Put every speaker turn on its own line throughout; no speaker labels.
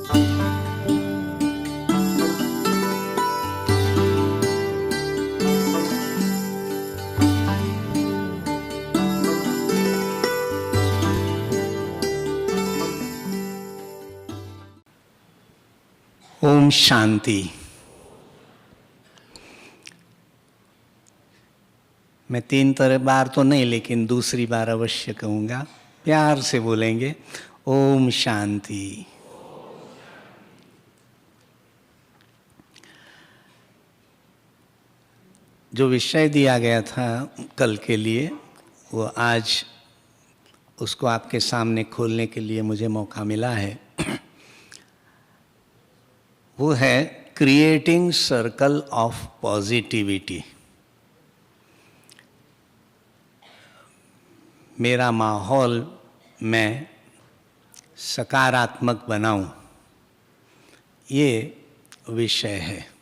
ओम शांति। मैं 3 बार तो नहीं, लेकिन दूसरी बार अवश्य कहूँगा। प्यार से बोलेंगे, ओम शांति। जो विषय दिया गया था कल के लिए, वो आज उसको आपके सामने खोलने के लिए मुझे मौका मिला है। वो है क्रिएटिंग सर्कल ऑफ पॉजिटिविटी। मेरा माहौल मैं सकारात्मक बनाऊं, ये विषय है।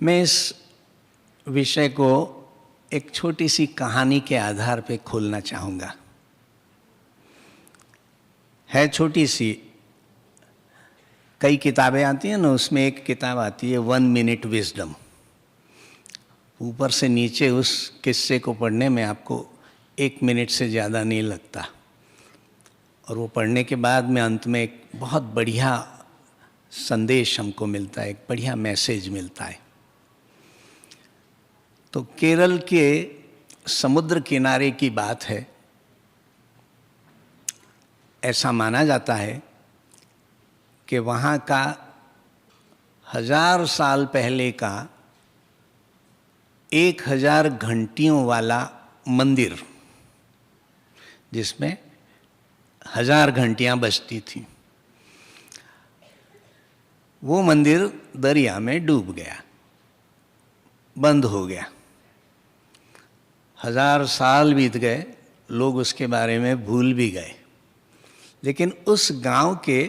मैं इस विषय को एक छोटी सी कहानी के आधार पे खोलना चाहूँगा। है छोटी सी, कई किताबें आती हैं ना, उसमें एक किताब आती है 1 मिनट विजडम। ऊपर से नीचे उस किस्से को पढ़ने में आपको 1 मिनट से ज़्यादा नहीं लगता, और वो पढ़ने के बाद में अंत में एक बहुत बढ़िया संदेश हमको मिलता है, एक बढ़िया मैसेज मिलता है। तो केरल के समुद्र किनारे की बात है। ऐसा माना जाता है कि वहाँ का 1000 साल पहले का 1000 घंटियों वाला मंदिर, जिसमें 1000 घंटियाँ बजती थी, वो मंदिर दरिया में डूब गया, बंद हो गया। 1000 साल बीत गए, लोग उसके बारे में भूल भी गए। लेकिन उस गांव के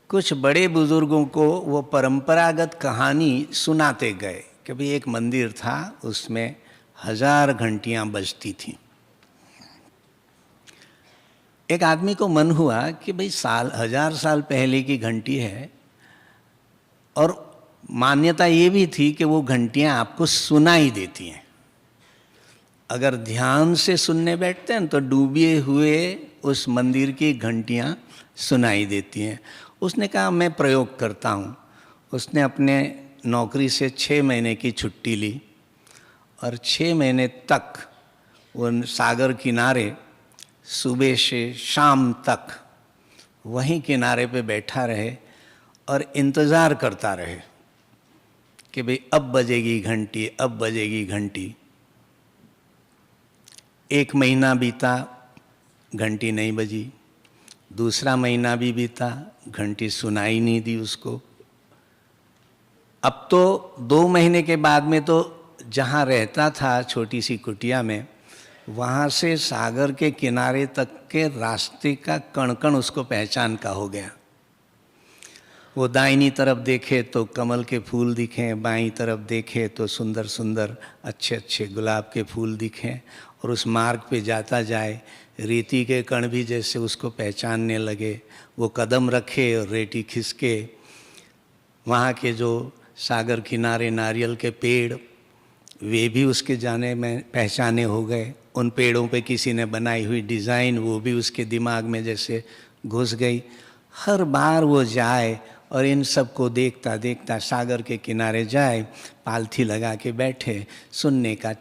कुछ बड़े बुजुर्गों को वो परंपरागत कहानी सुनाते गए कि भाई एक मंदिर था, उसमें 1000 घंटियाँ बजती थीं। एक आदमी को मन हुआ कि भाई 1000 साल पहले की घंटी है, और मान्यता ये भी थी कि वो घंटियाँ आपको सुनाई देती हैं। अगर ध्यान से सुनने बैठते हैं तो डूबे हुए उस मंदिर की घंटियाँ सुनाई देती हैं। उसने कहा मैं प्रयोग करता हूँ। उसने अपने नौकरी से 6 महीने की छुट्टी ली, और 6 महीने तक वो सागर किनारे सुबह से शाम तक वहीं किनारे पे बैठा रहे और इंतज़ार करता रहे कि भाई अब बजेगी घंटी, अब बजेगी घंटी। 1 महीना बीता, घंटी नहीं बजी। दूसरा महीना भी बीता, घंटी सुनाई नहीं दी उसको। अब तो 2 महीने के बाद में तो जहाँ रहता था छोटी सी कुटिया में, वहाँ से सागर के किनारे तक के रास्ते का कण-कण उसको पहचान का हो गया। वो दाहिनी तरफ देखे तो कमल के फूल दिखें, बाईं तरफ देखे तो सुंदर सुंदर अच्छे अच्छे गुलाब के फूल दिखें, और उस मार्ग पे जाता जाए, रेती के कण भी जैसे उसको पहचानने लगे। वो कदम रखे और रेती खिसके। वहाँ के जो सागर किनारे नारियल के पेड़, वे भी उसके जाने में पहचाने हो गए। उन पेड़ों पे किसी ने बनाई हुई डिज़ाइन, वो भी उसके दिमाग में जैसे घुस गई। हर बार वो जाए और इन सब को देखता देखता सागर के किनारे जाए, पालथी लगा के बैठे, सुनने का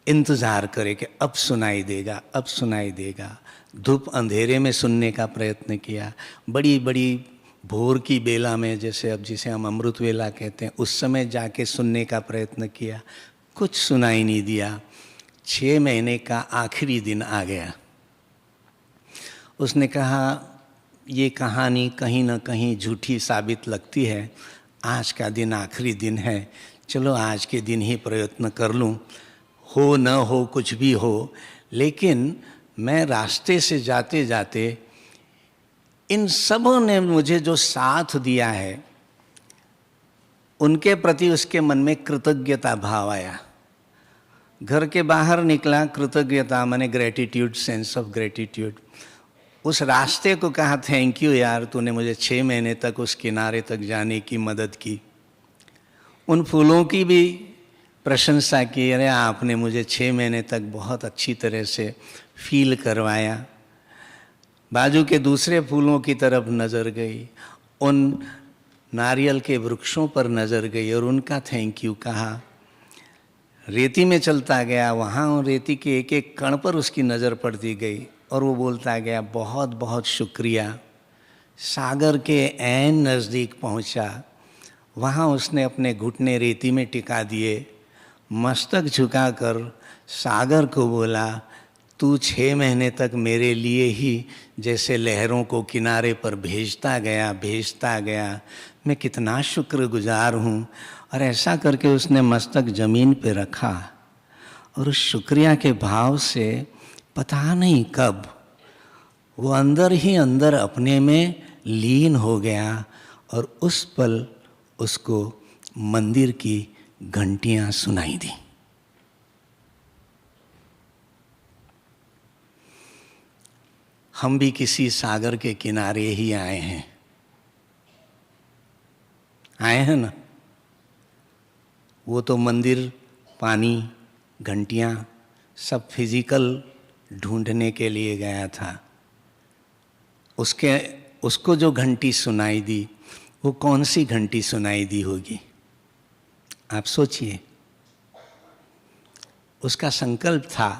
इंतज़ार करे कि अब सुनाई देगा, अब सुनाई देगा। धूप अंधेरे में सुनने का प्रयत्न किया, बड़ी बड़ी भोर की बेला में, जैसे अब जिसे हम अमृत वेला कहते हैं, उस समय जाके सुनने का प्रयत्न किया, कुछ सुनाई नहीं दिया। 6 महीने का आखिरी दिन आ गया। उसने कहा ये कहानी कहीं ना कहीं झूठी साबित लगती है, आज का दिन आखिरी दिन है, चलो आज के दिन ही प्रयत्न कर लूँ, हो न हो कुछ भी हो। लेकिन मैं रास्ते से जाते जाते इन सबों ने मुझे जो साथ दिया है, उनके प्रति उसके मन में कृतज्ञता भाव आया। घर के बाहर निकला, कृतज्ञता माने ग्रेटिट्यूड, सेंस ऑफ ग्रेटिट्यूड। उस रास्ते को कहा थैंक यू यार, तूने मुझे 6 महीने तक उस किनारे तक जाने की मदद की। उन फूलों की भी प्रशंसा की, अरे आपने मुझे 6 महीने तक बहुत अच्छी तरह से फील करवाया। बाजू के दूसरे फूलों की तरफ नज़र गई, उन नारियल के वृक्षों पर नज़र गई और उनका थैंक यू कहा। रेती में चलता गया, वहाँ रेती के एक एक कण पर उसकी नज़र पड़ती गई और वो बोलता गया बहुत बहुत शुक्रिया। सागर के ऐन नज़दीक पहुँचा, वहाँ उसने अपने घुटने रेती में टिका दिए, मस्तक झुकाकर सागर को बोला, तू 6 महीने तक मेरे लिए ही जैसे लहरों को किनारे पर भेजता गया, मैं कितना शुक्रगुजार हूँ। और ऐसा करके उसने मस्तक ज़मीन पे रखा और उस शुक्रिया के भाव से पता नहीं कब वो अंदर ही अंदर अपने में लीन हो गया और उस पल उसको मंदिर की घंटियाँ सुनाई दी। हम भी किसी सागर के किनारे ही आए हैं ना। वो तो मंदिर, पानी, घंटियाँ सब फिजिकल ढूंढने के लिए गया था। उसको जो घंटी सुनाई दी, वो कौन सी घंटी सुनाई दी होगी? आप सोचिए। उसका संकल्प था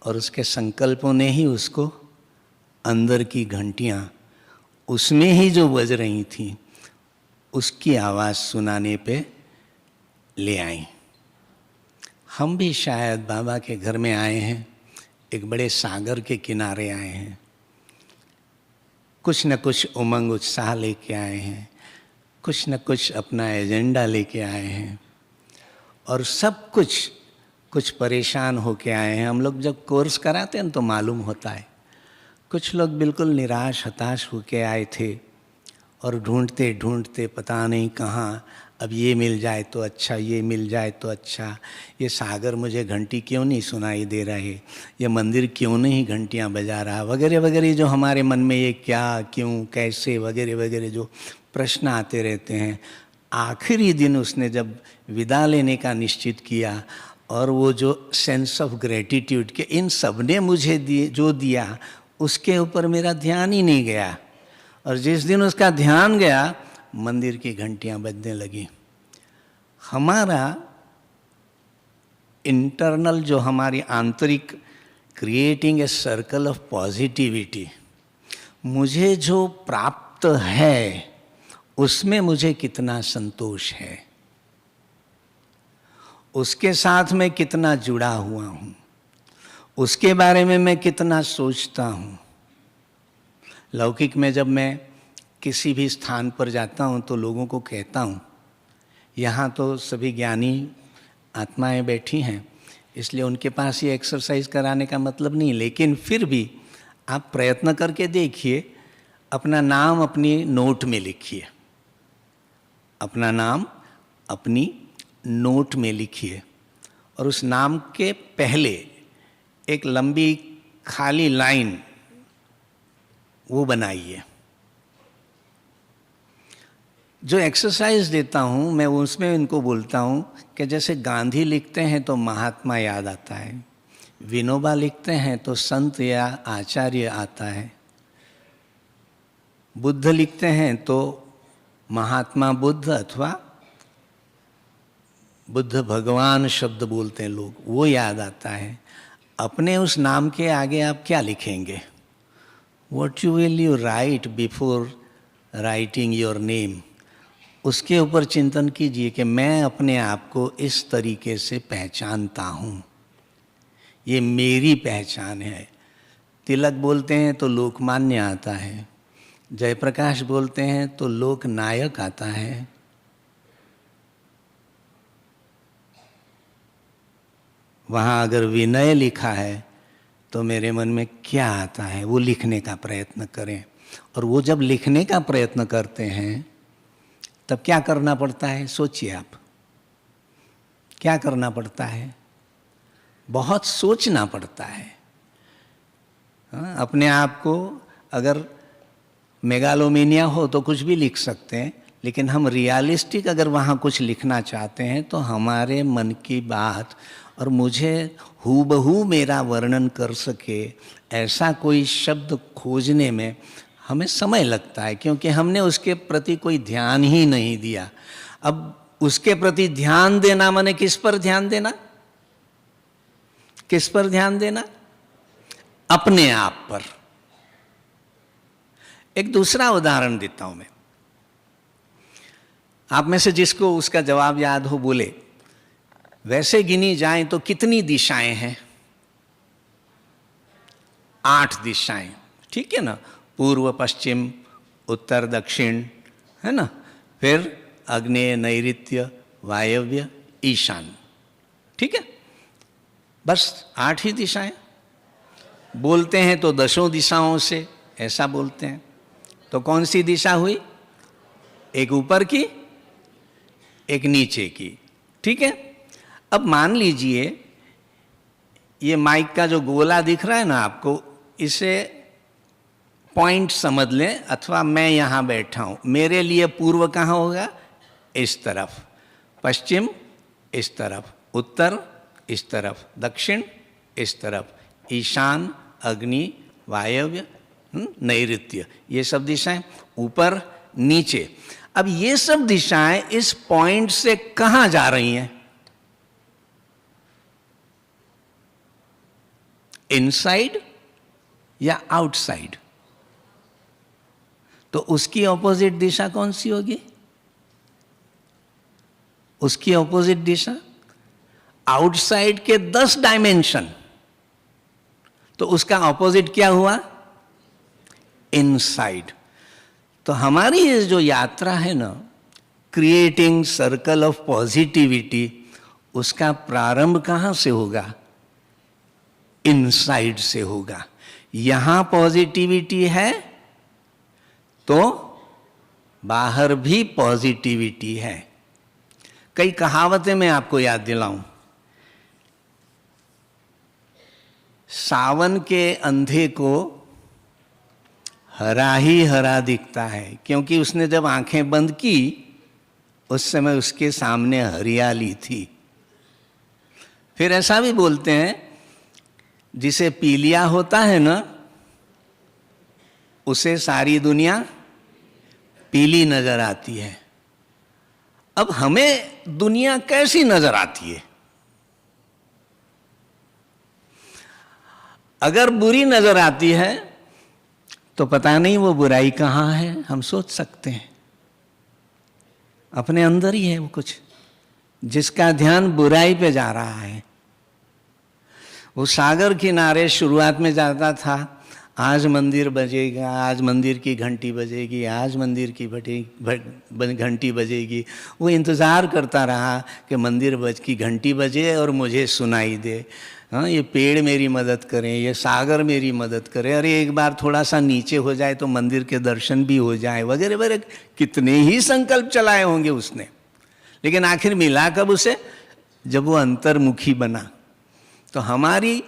और उसके संकल्पों ने ही उसको अंदर की घंटियाँ उसमें ही जो बज रही थीं उसकी आवाज़ सुनाने पे ले आई। हम भी शायद बाबा के घर में आए हैं, एक बड़े सागर के किनारे आए हैं, कुछ न कुछ उमंग उत्साह लेके आए हैं, कुछ न कुछ अपना एजेंडा लेके आए हैं और सब कुछ परेशान होके आए हैं। हम लोग जब कोर्स कराते हैं तो मालूम होता है, कुछ लोग बिल्कुल निराश हताश होके आए थे और ढूंढते ढूंढते पता नहीं कहाँ, अब ये मिल जाए तो अच्छा, ये मिल जाए तो अच्छा, ये सागर मुझे घंटी क्यों नहीं सुनाई दे रहा है, ये मंदिर क्यों नहीं घंटियाँ बजा रहा, वगैरह वगैरह, जो हमारे मन में ये क्या, क्यों, कैसे वगैरह वगैरह जो प्रश्न आते रहते हैं। आखिरी दिन उसने जब विदा लेने का निश्चित किया और वो जो सेंस ऑफ ग्रेटिट्यूड के इन सब ने मुझे जो दिया उसके ऊपर मेरा ध्यान ही नहीं गया, और जिस दिन उसका ध्यान गया मंदिर की घंटियां बजने लगी। हमारा इंटरनल, जो हमारी आंतरिक creating a circle of positivity, मुझे जो प्राप्त है उसमें मुझे कितना संतोष है, उसके साथ मैं कितना जुड़ा हुआ हूँ, उसके बारे में मैं कितना सोचता हूँ। लौकिक में जब मैं किसी भी स्थान पर जाता हूँ तो लोगों को कहता हूँ, यहाँ तो सभी ज्ञानी आत्माएं बैठी हैं इसलिए उनके पास ये एक्सरसाइज कराने का मतलब नहीं, लेकिन फिर भी आप प्रयत्न करके देखिए, अपना नाम अपनी नोट में लिखिए, अपना नाम अपनी नोट में लिखिए और उस नाम के पहले एक लंबी खाली लाइन वो बनाइए। जो एक्सरसाइज देता हूँ मैं उसमें इनको बोलता हूँ कि जैसे गांधी लिखते हैं तो महात्मा याद आता है, विनोबा लिखते हैं तो संत या आचार्य आता है, बुद्ध लिखते हैं तो महात्मा बुद्ध अथवा बुद्ध भगवान शब्द बोलते हैं लोग, वो याद आता है। अपने उस नाम के आगे आप क्या लिखेंगे? What you will you write before writing your name? उसके ऊपर चिंतन कीजिए कि मैं अपने आप को इस तरीके से पहचानता हूँ, ये मेरी पहचान है। तिलक बोलते हैं तो लोकमान्य आता है, जयप्रकाश बोलते हैं तो लोकनायक आता है, वहाँ अगर विनय लिखा है तो मेरे मन में क्या आता है वो लिखने का प्रयत्न करें। और वो जब लिखने का प्रयत्न करते हैं तब क्या करना पड़ता है? सोचिए आप, क्या करना पड़ता है? बहुत सोचना पड़ता है। अपने आप को अगर मेगालोमेनिया हो तो कुछ भी लिख सकते हैं, लेकिन हम रियलिस्टिक अगर वहाँ कुछ लिखना चाहते हैं तो हमारे मन की बात और मुझे हूबहू मेरा वर्णन कर सके ऐसा कोई शब्द खोजने में हमें समय लगता है, क्योंकि हमने उसके प्रति कोई ध्यान ही नहीं दिया। अब उसके प्रति ध्यान देना माने किस पर ध्यान देना? किस पर ध्यान देना? अपने आप पर। एक दूसरा उदाहरण देता हूं मैं, आप में से जिसको उसका जवाब याद हो बोले। वैसे गिनी जाए तो कितनी दिशाएं हैं? 8 दिशाएं, ठीक है ना? पूर्व पश्चिम उत्तर दक्षिण, है ना? फिर आग्नेय नैऋत्य वायव्य ईशान, ठीक है? बस 8 ही दिशाएं। बोलते हैं तो 10 दिशाओं से ऐसा बोलते हैं। तो कौन सी दिशा हुई? एक ऊपर की, एक नीचे की, ठीक है? अब मान लीजिए ये माइक का जो गोला दिख रहा है ना आपको, इसे पॉइंट समझ लें, अथवा मैं यहाँ बैठा हूँ, मेरे लिए पूर्व कहाँ होगा? इस तरफ, पश्चिम इस तरफ, उत्तर इस तरफ, दक्षिण इस तरफ, ईशान अग्नि वायव्य नैऋत्य, ये सब दिशाएं, ऊपर नीचे। अब ये सब दिशाएं इस पॉइंट से कहां जा रही हैं? इनसाइड या आउटसाइड? तो उसकी ऑपोजिट दिशा कौन सी होगी? उसकी ऑपोजिट दिशा आउटसाइड के 10 डायमेंशन, तो उसका ऑपोजिट क्या हुआ? इनसाइड। तो हमारी ये जो यात्रा है ना, क्रिएटिंग सर्कल ऑफ पॉजिटिविटी, उसका प्रारंभ कहां से होगा? इनसाइड से होगा। यहां पॉजिटिविटी है तो बाहर भी पॉजिटिविटी है। कई कहावतें मैं आपको याद दिलाऊं। सावन के अंधे को हरा ही हरा दिखता है, क्योंकि उसने जब आंखें बंद की उस समय उसके सामने हरियाली थी। फिर ऐसा भी बोलते हैं, जिसे पीलिया होता है ना, उसे सारी दुनिया पीली नजर आती है। अब हमें दुनिया कैसी नजर आती है? अगर बुरी नजर आती है तो पता नहीं वो बुराई कहाँ है, हम सोच सकते हैं। अपने अंदर ही है वो कुछ, जिसका ध्यान बुराई पे जा रहा है। वो सागर किनारे शुरुआत में जाता था, आज मंदिर बजेगा, आज मंदिर की घंटी बजेगी, आज मंदिर की घंटी बजेगी। वो इंतज़ार करता रहा कि मंदिर की घंटी बजे और मुझे सुनाई दे। हाँ, ये पेड़ मेरी मदद करें, ये सागर मेरी मदद करे, अरे एक बार थोड़ा सा नीचे हो जाए तो मंदिर के दर्शन भी हो जाए, वगैरह वगैरह। कितने ही संकल्प चलाए होंगे उसने, लेकिन आखिर मिला कब उसे? जब वो अंतर्मुखी बना। तो हमारी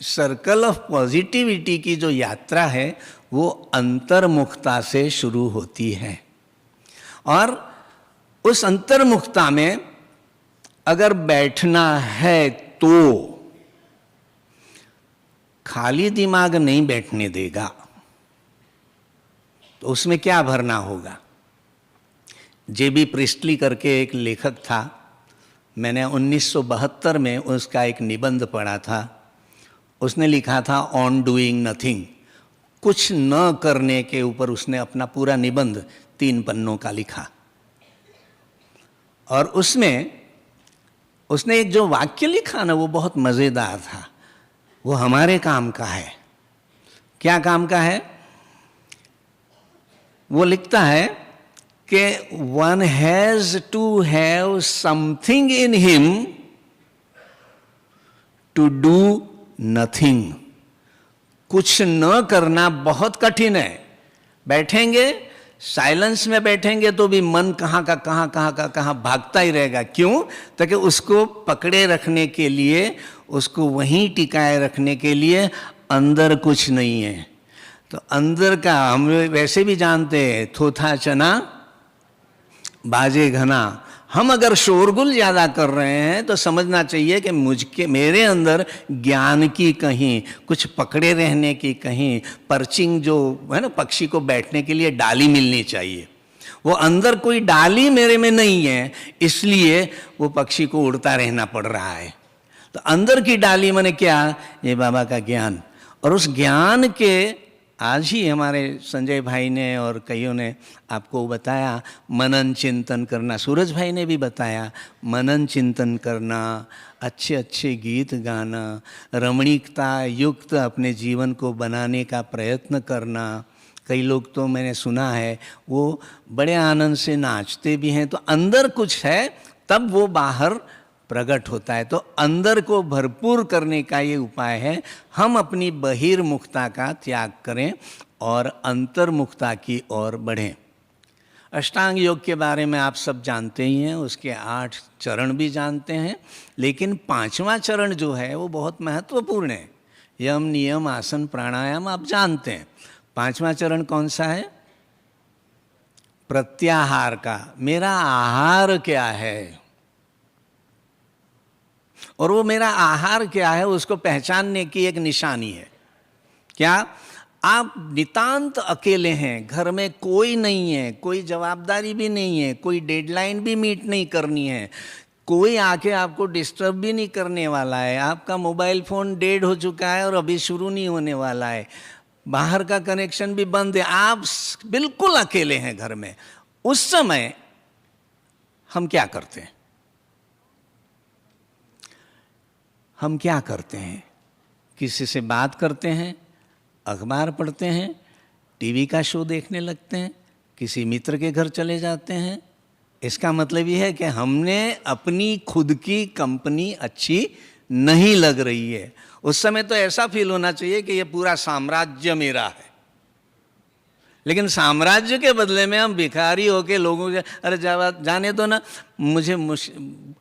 सर्कल ऑफ पॉजिटिविटी की जो यात्रा है वो अंतर्मुखता से शुरू होती है। और उस अंतर्मुखता में अगर बैठना है तो खाली दिमाग नहीं बैठने देगा। तो उसमें क्या भरना होगा? जेबी प्रिस्टली करके एक लेखक था, मैंने 1972 में उसका एक निबंध पढ़ा था। उसने लिखा था ऑन डूइंग नथिंग, कुछ न करने के ऊपर उसने अपना पूरा निबंध 3 पन्नों का लिखा। और उसमें उसने एक जो वाक्य लिखा ना, वो बहुत मज़ेदार था। वो हमारे काम का है। क्या काम का है? वो लिखता है कि one has to have something in him to do nothing. कुछ न करना बहुत कठिन है। बैठेंगे, साइलेंस में बैठेंगे तो भी मन कहाँ भागता ही रहेगा। क्यों? ताकि उसको पकड़े रखने के लिए, उसको वहीं टिकाए रखने के लिए अंदर कुछ नहीं है। तो अंदर का हम वैसे भी जानते हैं, थोथा चना बाजे घना। हम अगर शोरगुल ज्यादा कर रहे हैं तो समझना चाहिए कि मेरे अंदर ज्ञान की कहीं, कुछ पकड़े रहने की कहीं, पर्चिंग जो है ना, पक्षी को बैठने के लिए डाली मिलनी चाहिए, वो अंदर कोई डाली मेरे में नहीं है, इसलिए वो पक्षी को उड़ता रहना पड़ रहा है। तो अंदर की डाली माने क्या? ये बाबा का ज्ञान। और उस ज्ञान के आज ही हमारे संजय भाई ने और कईयों ने आपको बताया, मनन चिंतन करना। सूरज भाई ने भी बताया, मनन चिंतन करना, अच्छे अच्छे गीत गाना, रमणीकता युक्त अपने जीवन को बनाने का प्रयत्न करना। कई लोग तो मैंने सुना है वो बड़े आनंद से नाचते भी हैं। तो अंदर कुछ है तब वो बाहर प्रकट होता है। तो अंदर को भरपूर करने का ये उपाय है, हम अपनी बहिर्मुखता का त्याग करें और अंतर्मुखता की ओर बढ़ें। अष्टांग योग के बारे में आप सब जानते ही हैं, उसके 8 चरण भी जानते हैं, लेकिन 5वां चरण जो है वो बहुत महत्वपूर्ण है। यम नियम आसन प्राणायाम आप जानते हैं। 5वां चरण कौन सा है? प्रत्याहार का। मेरा आहार क्या है, और वो मेरा आहार क्या है उसको पहचानने की एक निशानी है। क्या आप नितांत अकेले हैं, घर में कोई नहीं है, कोई जवाबदारी भी नहीं है, कोई डेडलाइन भी मीट नहीं करनी है, कोई आके आपको डिस्टर्ब भी नहीं करने वाला है, आपका मोबाइल फ़ोन डेड हो चुका है और अभी शुरू नहीं होने वाला है, बाहर का कनेक्शन भी बंद है, आप बिल्कुल अकेले हैं घर में। उस समय हम क्या करते हैं? हम क्या करते हैं? किसी से बात करते हैं, अखबार पढ़ते हैं, टीवी का शो देखने लगते हैं, किसी मित्र के घर चले जाते हैं। इसका मतलब ये है कि हमने अपनी खुद की कंपनी अच्छी नहीं लग रही है। उस समय तो ऐसा फील होना चाहिए कि ये पूरा साम्राज्य मेरा है, लेकिन साम्राज्य के बदले में हम भिखारी होके लोगों के, अरे जाने दो ना, मुझे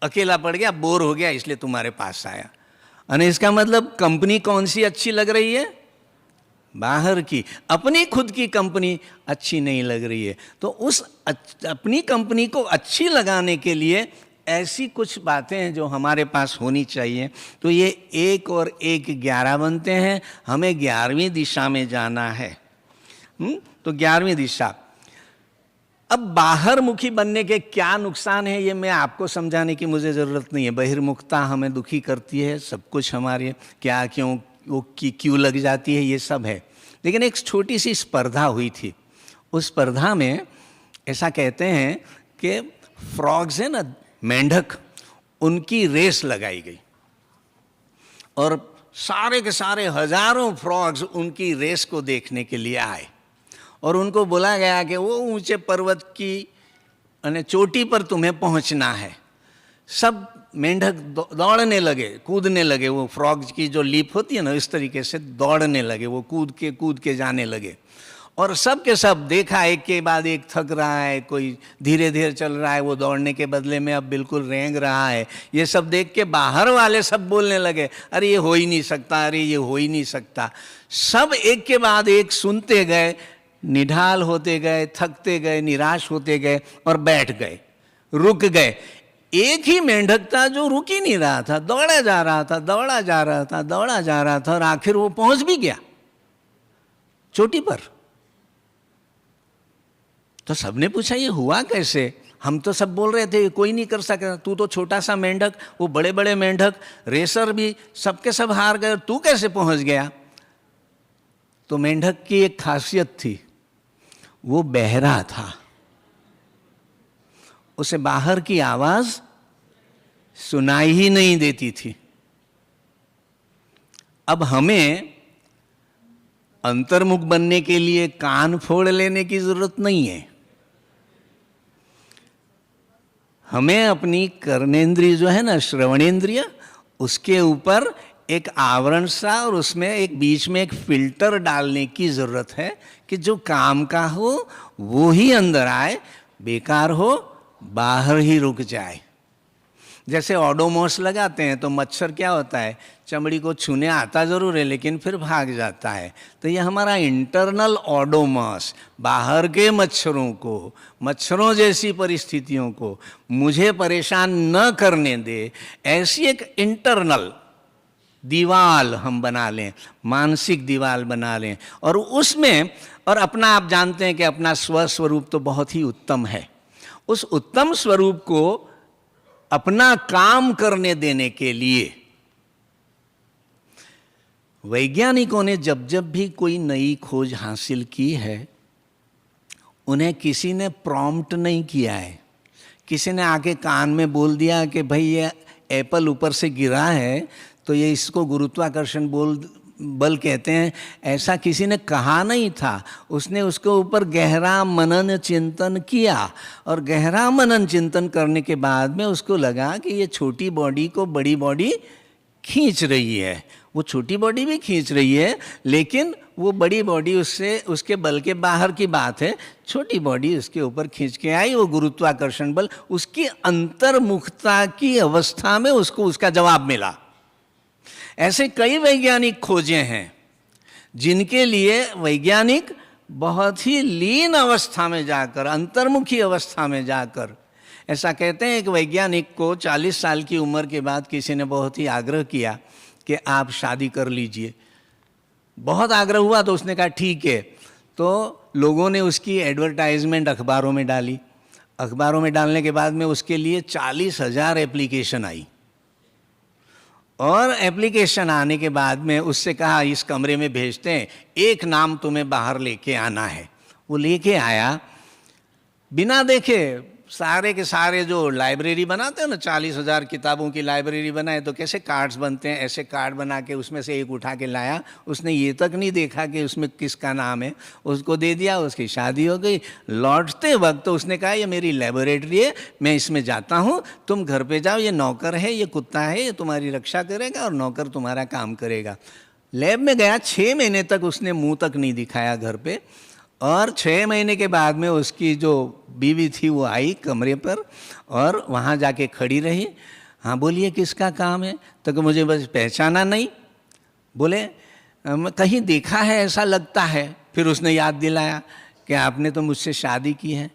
अकेला पड़ गया, बोर हो गया, इसलिए तुम्हारे पास आया। और इसका मतलब कंपनी कौन सी अच्छी लग रही है? बाहर की। अपनी खुद की कंपनी अच्छी नहीं लग रही है। तो उस अपनी कंपनी को अच्छी लगाने के लिए ऐसी कुछ बातें हैं जो हमारे पास होनी चाहिए। तो ये 1 और 1 11 बनते हैं। हमें 11वीं दिशा में जाना है। तो 11वीं दिशा। अब बाहर मुखी बनने के क्या नुकसान है ये मैं आपको समझाने की मुझे ज़रूरत नहीं है। बहिर्मुखता हमें दुखी करती है, सब कुछ हमारे क्या क्यों वो क्यों लग जाती है, ये सब है। लेकिन एक छोटी सी स्पर्धा हुई थी। उस स्पर्धा में ऐसा कहते हैं कि फ्रॉग्स है ना, मेंढक, उनकी रेस लगाई गई और सारे के सारे हजारों फ्रॉग्स उनकी रेस को देखने के लिए आए और उनको बोला गया कि वो ऊंचे पर्वत की चोटी पर तुम्हें पहुंचना है। सब मेंढक दौड़ने लगे, कूदने लगे। वो फ्रॉग की जो लीप होती है ना, इस तरीके से दौड़ने लगे, वो कूद के जाने लगे। और सब के सब देखा, एक के बाद एक थक रहा है, कोई धीरे धीरे चल रहा है, वो दौड़ने के बदले में अब बिल्कुल रेंग रहा है। ये सब देख के बाहर वाले सब बोलने लगे, अरे ये हो ही नहीं सकता, अरे ये हो ही नहीं सकता। सब एक के बाद एक सुनते गए, निढाल होते गए, थकते गए, निराश होते गए और बैठ गए, रुक गए। एक ही मेंढक था जो रुक ही नहीं रहा था, दौड़ा जा रहा था, दौड़ा जा रहा था, दौड़ा जा रहा था, और आखिर वो पहुंच भी गया चोटी पर। तो सबने पूछा ये हुआ कैसे? हम तो सब बोल रहे थे कोई नहीं कर सका, तू तो छोटा सा मेंढक, वो बड़े बड़े मेंढक, रेसर भी सबके सब हार गए, तू कैसे पहुंच गया? तो मेंढक की एक खासियत थी, वो बहरा था, उसे बाहर की आवाज सुनाई ही नहीं देती थी। अब हमें अंतर्मुख बनने के लिए कान फोड़ लेने की जरूरत नहीं है। हमें अपनी कर्णेंद्रिय जो है ना, श्रवणेंद्रिय, उसके ऊपर एक आवरण सा और उसमें एक बीच में एक फिल्टर डालने की जरूरत है कि जो काम का हो वो ही अंदर आए, बेकार हो बाहर ही रुक जाए। जैसे ओडोमॉस लगाते हैं तो मच्छर क्या होता है, चमड़ी को छूने आता ज़रूर है लेकिन फिर भाग जाता है। तो ये हमारा इंटरनल ओडोमॉस, बाहर के मच्छरों को, मच्छरों जैसी परिस्थितियों को मुझे परेशान न करने दे, ऐसी एक इंटरनल दीवाल हम बना लें, मानसिक दीवाल बना लें। और उसमें, और अपना आप जानते हैं कि अपना स्वस्वरूप तो बहुत ही उत्तम है, उस उत्तम स्वरूप को अपना काम करने देने के लिए वैज्ञानिकों ने जब जब भी कोई नई खोज हासिल की है, उन्हें किसी ने प्रॉम्प्ट नहीं किया है, किसी ने आके कान में बोल दिया कि भाई ये एप्पल ऊपर से गिरा है तो ये इसको गुरुत्वाकर्षण बल कहते हैं, ऐसा किसी ने कहा नहीं था। उसने उसके ऊपर गहरा मनन चिंतन किया, और गहरा मनन चिंतन करने के बाद में उसको लगा कि ये छोटी बॉडी को बड़ी बॉडी खींच रही है। वो छोटी बॉडी भी खींच रही है, लेकिन वो बड़ी बॉडी उससे, उसके बल के बाहर की बात है, छोटी बॉडी उसके ऊपर खींच के आई। वो गुरुत्वाकर्षण बल, उसकी अंतर्मुखता की अवस्था में उसको उसका जवाब मिला। ऐसे कई वैज्ञानिक खोजें हैं जिनके लिए वैज्ञानिक बहुत ही लीन अवस्था में जाकर, अंतर्मुखी अवस्था में जाकर, ऐसा कहते हैं कि वैज्ञानिक को 40 साल की उम्र के बाद किसी ने बहुत ही आग्रह किया कि आप शादी कर लीजिए। बहुत आग्रह हुआ तो उसने कहा ठीक है। तो लोगों ने उसकी एडवर्टाइजमेंट अखबारों में डाली। अखबारों में डालने के बाद में उसके लिए 40,000 एप्लीकेशन आई, और एप्लीकेशन आने के बाद में उससे कहा इस कमरे में भेजते हैं, एक नाम तुम्हें बाहर लेके आना है। वो लेके आया, बिना देखे सारे के सारे जो लाइब्रेरी बनाते हैं ना, 40,000 किताबों की लाइब्रेरी बनाए तो कैसे कार्ड्स बनते हैं, ऐसे कार्ड बना के उसमें से एक उठा के लाया। उसने ये तक नहीं देखा कि उसमें किसका नाम है, उसको दे दिया, उसकी शादी हो गई। लौटते वक्त तो उसने कहा ये मेरी लेबोरेटरी है, मैं इसमें जाता हूँ, तुम घर पे जाओ, ये नौकर है, ये कुत्ता है, ये तुम्हारी रक्षा करेगा और नौकर तुम्हारा काम करेगा। लैब में गया, 6 महीने तक उसने मुँह तक नहीं दिखाया घर पर, और 6 महीने के बाद में उसकी जो बीवी थी वो आई कमरे पर और वहाँ जाके खड़ी रही। हाँ बोलिए किसका काम है? तो मुझे बस पहचाना नहीं। बोले कहीं देखा है ऐसा लगता है। फिर उसने याद दिलाया कि आपने तो मुझसे शादी की है।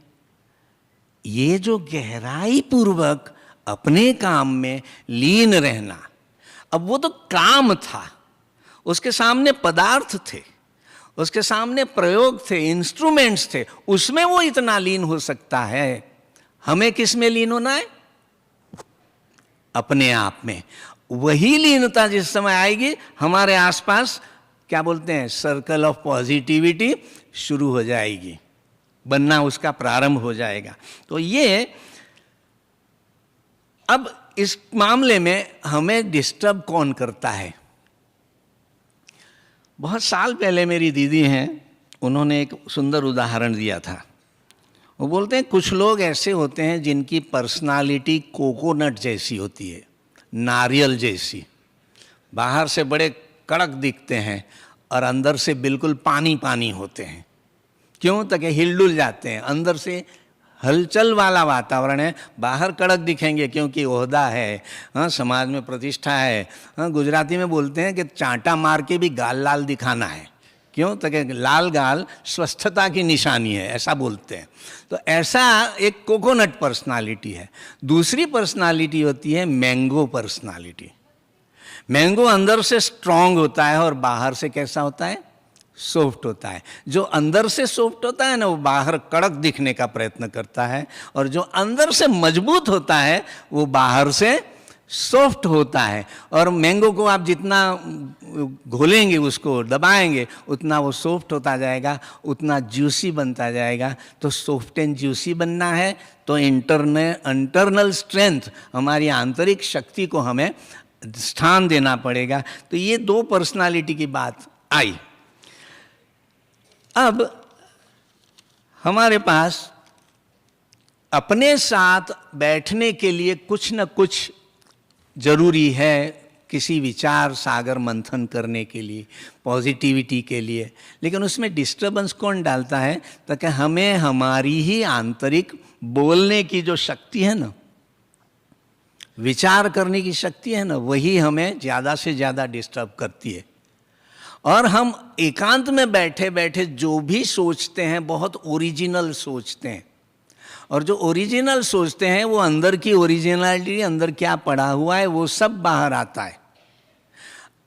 ये जो गहराई पूर्वक अपने काम में लीन रहना, अब वो तो काम था, उसके सामने पदार्थ थे, उसके सामने प्रयोग थे, इंस्ट्रूमेंट्स थे, उसमें वो इतना लीन हो सकता है। हमें किस में लीन होना है? अपने आप में। वही लीनता जिस समय आएगी, हमारे आसपास क्या बोलते हैं, सर्कल ऑफ पॉजिटिविटी शुरू हो जाएगी, बनना उसका प्रारंभ हो जाएगा। तो ये, अब इस मामले में हमें डिस्टर्ब कौन करता है? बहुत साल पहले मेरी दीदी हैं, उन्होंने एक सुंदर उदाहरण दिया था। वो बोलते हैं कुछ लोग ऐसे होते हैं जिनकी पर्सनालिटी कोकोनट जैसी होती है, नारियल जैसी। बाहर से बड़े कड़क दिखते हैं और अंदर से बिल्कुल पानी पानी होते हैं। क्यों? ताकि हिलडुल जाते हैं, अंदर से हलचल वाला वातावरण है। बाहर कड़क दिखेंगे क्योंकि ओहदा है, हाँ, समाज में प्रतिष्ठा है। हाँ, गुजराती में बोलते हैं कि चांटा मार के भी गाल लाल दिखाना है। क्यों? ताकि लाल गाल स्वस्थता की निशानी है, ऐसा बोलते हैं। तो ऐसा एक कोकोनट पर्सनालिटी है। दूसरी पर्सनालिटी होती है मैंगो पर्सनालिटी। मैंगो अंदर से स्ट्रांग होता है और बाहर से कैसा होता है? सॉफ्ट होता है। जो अंदर से सॉफ्ट होता है ना, वो बाहर कड़क दिखने का प्रयत्न करता है, और जो अंदर से मजबूत होता है वो बाहर से सॉफ्ट होता है। और मैंगो को आप जितना घोलेंगे, उसको दबाएंगे, उतना वो सॉफ्ट होता जाएगा, उतना जूसी बनता जाएगा। तो सॉफ्ट एंड जूसी बनना है तो इंटरनल स्ट्रेंथ, हमारी आंतरिक शक्ति को हमें स्थान देना पड़ेगा। तो ये 2 पर्सनालिटी की बात आई। अब हमारे पास अपने साथ बैठने के लिए कुछ न कुछ जरूरी है, किसी विचार सागर मंथन करने के लिए, पॉजिटिविटी के लिए। लेकिन उसमें डिस्टर्बेंस कौन डालता है? ताकि हमें हमारी ही आंतरिक बोलने की जो शक्ति है ना, विचार करने की शक्ति है ना, वही हमें ज़्यादा से ज़्यादा डिस्टर्ब करती है। और हम एकांत में बैठे बैठे जो भी सोचते हैं बहुत ओरिजिनल सोचते हैं, और जो ओरिजिनल सोचते हैं वो अंदर की ओरिजिनलिटी, अंदर क्या पड़ा हुआ है वो सब बाहर आता है।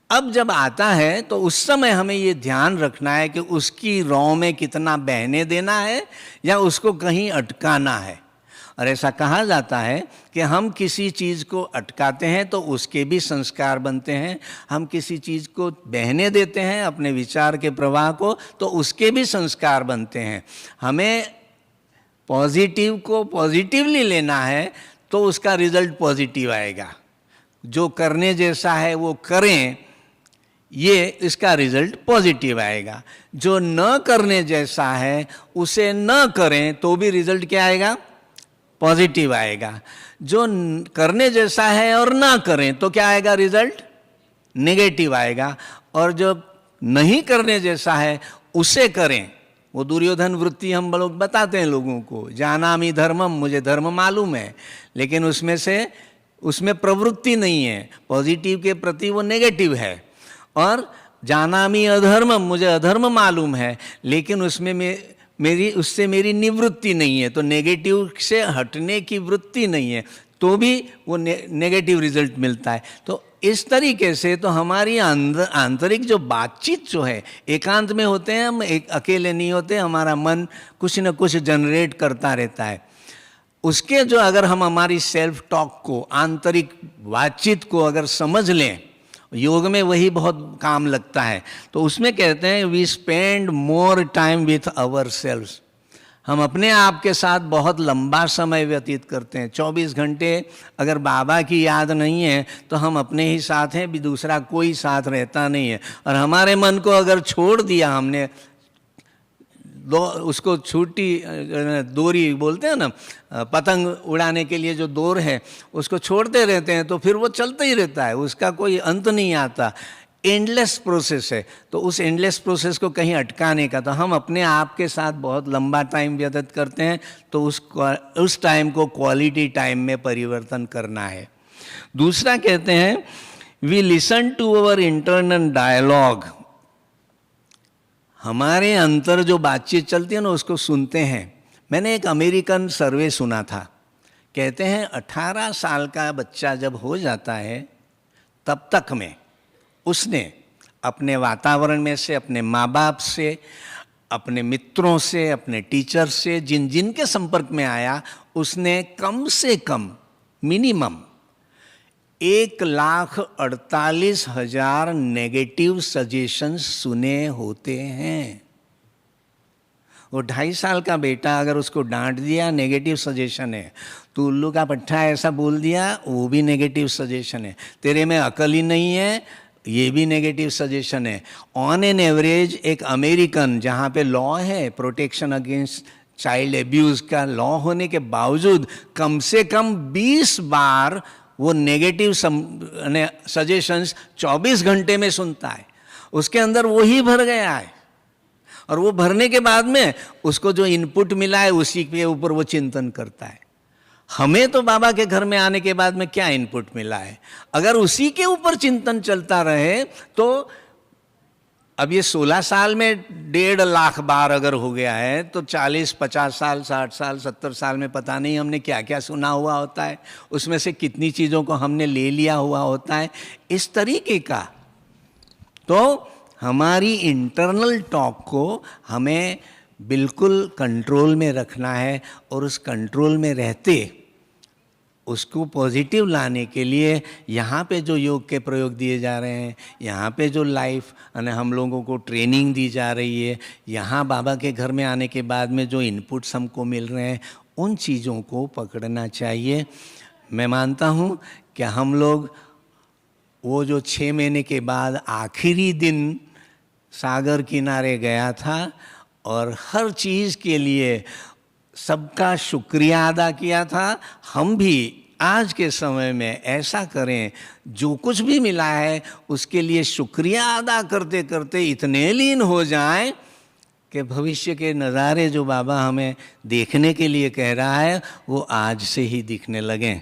अब जब आता है तो उस समय हमें ये ध्यान रखना है कि उसकी रौ में कितना बहने देना है या उसको कहीं अटकाना है। और ऐसा कहा जाता है कि हम किसी चीज़ को अटकाते हैं तो उसके भी संस्कार बनते हैं, हम किसी चीज़ को बहने देते हैं अपने विचार के प्रवाह को तो उसके भी संस्कार बनते हैं। हमें पॉजिटिव को पॉजिटिवली लेना है तो उसका रिजल्ट पॉजिटिव आएगा। जो करने जैसा है वो करें, ये इसका रिजल्ट पॉजिटिव आएगा। जो न करने जैसा है उसे न करें तो भी रिजल्ट क्या आएगा? पॉजिटिव आएगा। जो करने जैसा है और ना करें तो क्या आएगा? रिजल्ट नेगेटिव आएगा। और जो नहीं करने जैसा है उसे करें, वो दुर्योधन वृत्ति हम लोग बताते हैं लोगों को, जानामि धर्मम, मुझे धर्म मालूम है, लेकिन उसमें प्रवृत्ति नहीं है, पॉजिटिव के प्रति वो नेगेटिव है। और जानामि अधर्मम, मुझे अधर्म मालूम है, लेकिन उससे मेरी निवृत्ति नहीं है, तो नेगेटिव से हटने की वृत्ति नहीं है, तो भी वो नेगेटिव रिजल्ट मिलता है। तो इस तरीके से तो हमारी आंतरिक जो बातचीत जो है, एकांत में होते हैं हम, एक अकेले नहीं होते, हमारा मन कुछ न कुछ जनरेट करता रहता है। उसके जो अगर हम हमारी सेल्फ टॉक को, आंतरिक बातचीत को अगर समझ लें, योग में वही बहुत काम लगता है। तो उसमें कहते हैं we spend more time with ourselves, हम अपने आप के साथ बहुत लंबा समय व्यतीत करते हैं। 24 घंटे अगर बाबा की याद नहीं है तो हम अपने ही साथ हैं, भी दूसरा कोई साथ रहता नहीं है। और हमारे मन को अगर छोड़ दिया हमने, उसको छोटी डोरी बोलते हैं ना, पतंग उड़ाने के लिए जो डोर है, उसको छोड़ते रहते हैं तो फिर वो चलता ही रहता है, उसका कोई अंत नहीं आता। एंडलेस प्रोसेस है। तो उस एंडलेस प्रोसेस को कहीं अटकाने का, तो हम अपने आप के साथ बहुत लंबा टाइम व्यतीत करते हैं, तो उस टाइम को क्वालिटी टाइम में परिवर्तन करना है। दूसरा कहते हैं we listen to our internal dialogue, हमारे अंतर जो बातचीत चलती है ना उसको सुनते हैं। मैंने एक अमेरिकन सर्वे सुना था, कहते हैं 18 साल का बच्चा जब हो जाता है तब तक में उसने अपने वातावरण में से, अपने माँ बाप से, अपने मित्रों से, अपने टीचर से, जिन के संपर्क में आया, उसने कम से कम मिनिमम 1,48,000 नेगेटिव सजेशंस सुने होते हैं। वो 2.5 साल का बेटा अगर उसको डांट दिया, नेगेटिव सजेशन है। तू उल्लू का पट्टा ऐसा बोल दिया, वो भी नेगेटिव सजेशन है। तेरे में अकल ही नहीं है, ये भी नेगेटिव सजेशन है। ऑन एन एवरेज एक अमेरिकन, जहाँ पे लॉ है प्रोटेक्शन अगेंस्ट चाइल्ड एब्यूज़ का, लॉ होने के बावजूद कम से कम 20 बार वो नेगेटिव सजेशंस 24 घंटे में सुनता है। उसके अंदर वही भर गया है, और वो भरने के बाद में उसको जो इनपुट मिला है उसी के ऊपर वो चिंतन करता है। हमें तो बाबा के घर में आने के बाद में क्या इनपुट मिला है, अगर उसी के ऊपर चिंतन चलता रहे तो अब ये 16 साल में 1.5 लाख बार अगर हो गया है, तो 40, 50 साल, 60 साल, 70 साल में पता नहीं हमने क्या क्या सुना हुआ होता है, उसमें से कितनी चीज़ों को हमने ले लिया हुआ होता है, इस तरीके का। तो हमारी इंटरनल टॉक को हमें बिल्कुल कंट्रोल में रखना है, और उस कंट्रोल में रहते उसको पॉजिटिव लाने के लिए यहाँ पे जो योग के प्रयोग दिए जा रहे हैं, यहाँ पे जो लाइफ हम लोगों को ट्रेनिंग दी जा रही है, यहाँ बाबा के घर में आने के बाद में जो इनपुट्स हमको मिल रहे हैं, उन चीज़ों को पकड़ना चाहिए। मैं मानता हूँ कि हम लोग वो जो 6 महीने के बाद आखिरी दिन सागर किनारे गया था और हर चीज़ के लिए सबका शुक्रिया अदा किया था, हम भी आज के समय में ऐसा करें, जो कुछ भी मिला है उसके लिए शुक्रिया अदा करते करते इतने लीन हो जाएं कि भविष्य के नज़ारे जो बाबा हमें देखने के लिए कह रहा है वो आज से ही दिखने लगें।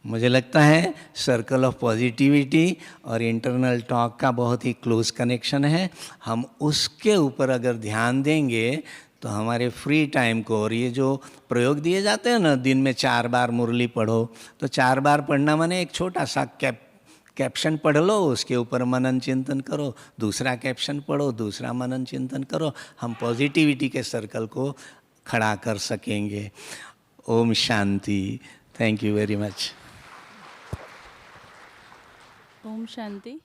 मुझे लगता है सर्कल ऑफ पॉजिटिविटी और इंटरनल टॉक का बहुत ही क्लोज कनेक्शन है। हम उसके ऊपर अगर ध्यान देंगे तो हमारे फ्री टाइम को, और ये जो प्रयोग दिए जाते हैं ना, दिन में 4 बार मुरली पढ़ो, तो 4 बार पढ़ना माने एक छोटा सा कैप्शन पढ़ लो, उसके ऊपर मनन चिंतन करो, दूसरा कैप्शन पढ़ो, दूसरा मनन चिंतन करो, हम पॉजिटिविटी के सर्कल को खड़ा कर सकेंगे। ओम शांति। Thank you very much.
ओम शांति।